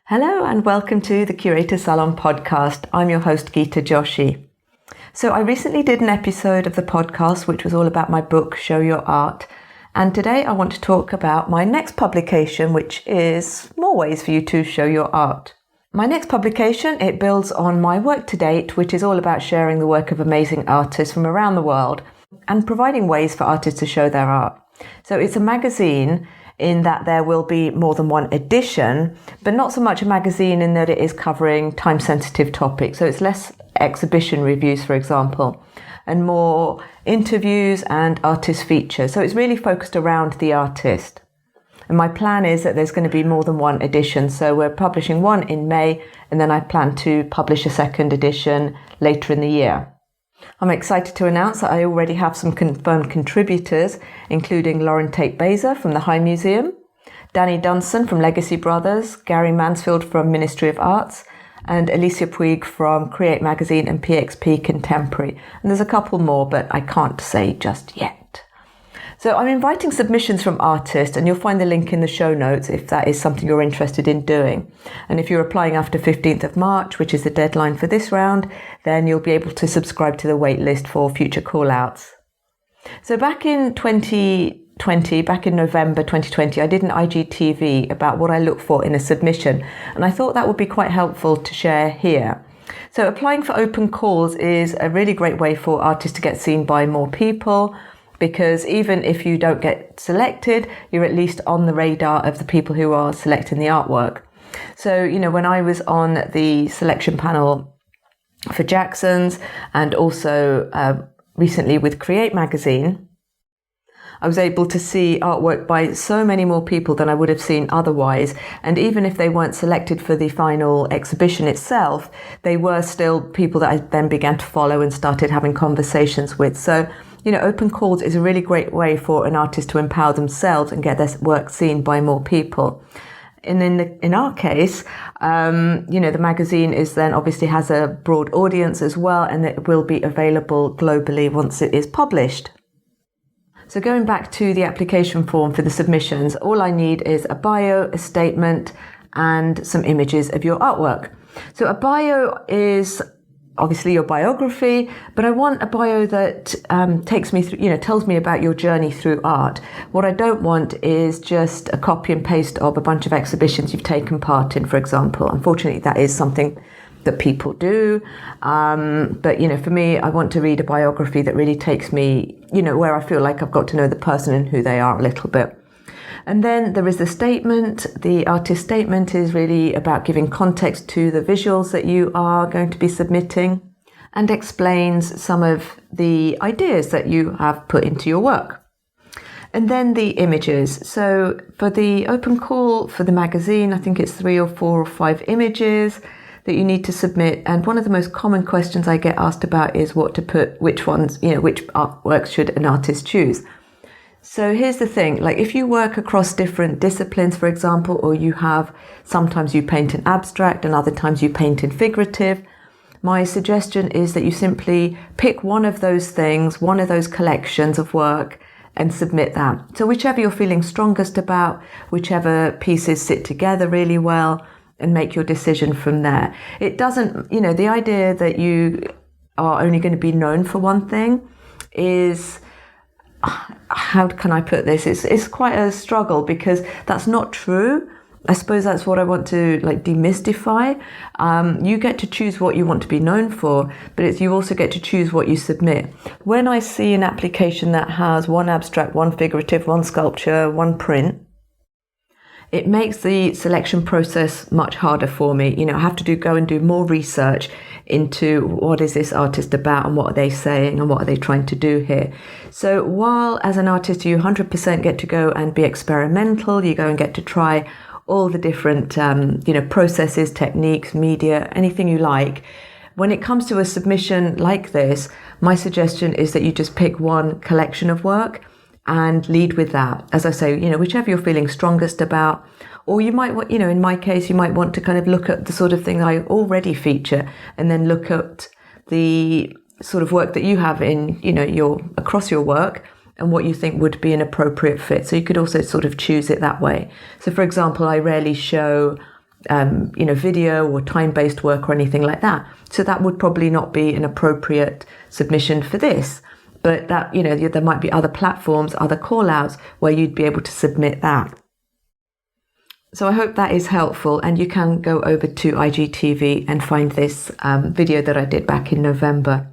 Hello and welcome to the Curator Salon podcast. I'm your host Geeta Joshi. So I recently did an episode of the podcast which was all about my book Show Your Art, and today I want to talk about my next publication, which is more ways for you to show your art. My next publication, it builds on my work to date, which is all about sharing the work of amazing artists from around the world and providing ways for artists to show their art. So it's a magazine in that there will be more than one edition, but not so much a magazine in that it is covering time-sensitive topics. So it's less exhibition reviews, for example, and more interviews and artist features. So it's really focused around the artist. And my plan is that there's going to be more than one edition. So we're publishing one in May, and then I plan to publish a second edition later in the year. I'm excited to announce that I already have some confirmed contributors, including Lauren Tate-Baser from the High Museum, Danny Dunson from Legacy Brothers, Gary Mansfield from Ministry of Arts, and Alicia Puig from Create Magazine and PXP Contemporary. And there's a couple more, but I can't say just yet. So I'm inviting submissions from artists, and you'll find the link in the show notes if that is something you're interested in doing. And if you're applying after 15th of March, which is the deadline for this round, then you'll be able to subscribe to the wait list for future call-outs. So back in November 2020, I did an IGTV about what I look for in a submission, and I thought that would be quite helpful to share here. So applying for open calls is a really great way for artists to get seen by more people, because even if you don't get selected, you're at least on the radar of the people who are selecting the artwork. So, when I was on the selection panel for Jackson's and also recently with Create Magazine, I was able to see artwork by so many more people than I would have seen otherwise. And even if they weren't selected for the final exhibition itself, they were still people that I then began to follow and started having conversations with. So, open calls is a really great way for an artist to empower themselves and get their work seen by more people. And in our case, the magazine is then obviously has a broad audience as well, and it will be available globally once it is published. So going back to the application form for the submissions, all I need is a bio, a statement, and some images of your artwork. So a bio is obviously your biography, but I want a bio that takes me through, tells me about your journey through art. What I don't want is just a copy and paste of a bunch of exhibitions you've taken part in, for example. Unfortunately, that is something that people do. But, for me, I want to read a biography that really takes me, where I feel like I've got to know the person and who they are a little bit. And then there is the statement. The artist statement is really about giving context to the visuals that you are going to be submitting and explains some of the ideas that you have put into your work. And then the images. So for the open call for the magazine, I think it's 3 or 4 or 5 images that you need to submit. And one of the most common questions I get asked about is what to put, which ones, which artworks should an artist choose. So here's the thing, if you work across different disciplines, for example, or sometimes you paint in abstract and other times you paint in figurative, my suggestion is that you simply pick one of those things, one of those collections of work, and submit that. So whichever you're feeling strongest about, whichever pieces sit together really well, and make your decision from there. It doesn't, the idea that you are only going to be known for one thing is, how can I put this? It's quite a struggle because that's not true. I suppose that's what I want to demystify. You get to choose what you want to be known for, but you also get to choose what you submit. When I see an application that has one abstract, one figurative, one sculpture, one print, it makes the selection process much harder for me. I have to go and do more research into what is this artist about and what are they saying and what are they trying to do here. So while as an artist you 100% get to go and be experimental, you go and get to try all the different processes, techniques, media, anything you like. When it comes to a submission like this, my suggestion is that you just pick one collection of work and lead with that. As I say, whichever you're feeling strongest about, or you might, in my case, you might want to kind of look at the sort of thing I already feature and then look at the sort of work that you have in, across your work and what you think would be an appropriate fit. So you could also sort of choose it that way. So for example, I rarely show video or time-based work or anything like that. So that would probably not be an appropriate submission for this. But that, there might be other platforms, other call-outs where you'd be able to submit that. So I hope that is helpful, and you can go over to IGTV and find this video that I did back in November.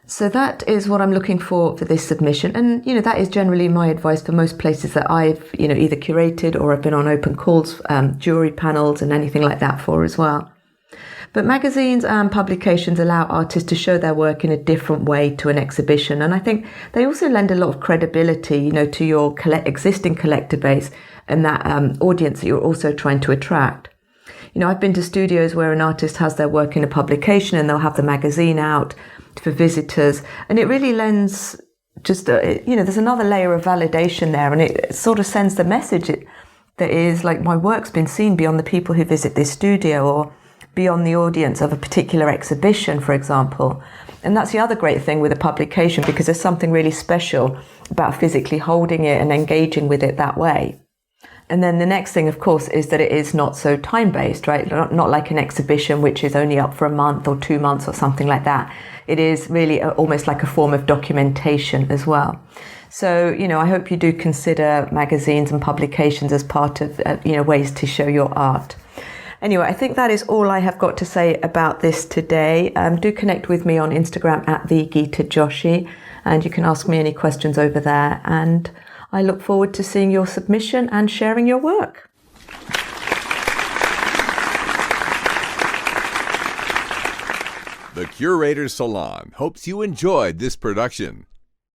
So that is what I'm looking for this submission. And, that is generally my advice for most places that I've, either curated or I've been on open calls, jury panels and anything like that for as well. But magazines and publications allow artists to show their work in a different way to an exhibition. And I think they also lend a lot of credibility, to your existing collector base and that audience that you're also trying to attract. I've been to studios where an artist has their work in a publication and they'll have the magazine out for visitors. And it really lends just, there's another layer of validation there. And it sort of sends the message that is like, my work's been seen beyond the people who visit this studio or beyond the audience of a particular exhibition, for example. And that's the other great thing with a publication, because there's something really special about physically holding it and engaging with it that way. And then the next thing, of course, is that it is not so time-based, right? Not like an exhibition, which is only up for a month or 2 months or something like that. It is really almost like a form of documentation as well. So, I hope you do consider magazines and publications as part of, ways to show your art. Anyway, I think that is all I have got to say about this today. Do connect with me on Instagram at @theGitaJoshi, and you can ask me any questions over there. And I look forward to seeing your submission and sharing your work. The Curator Salon hopes you enjoyed this production.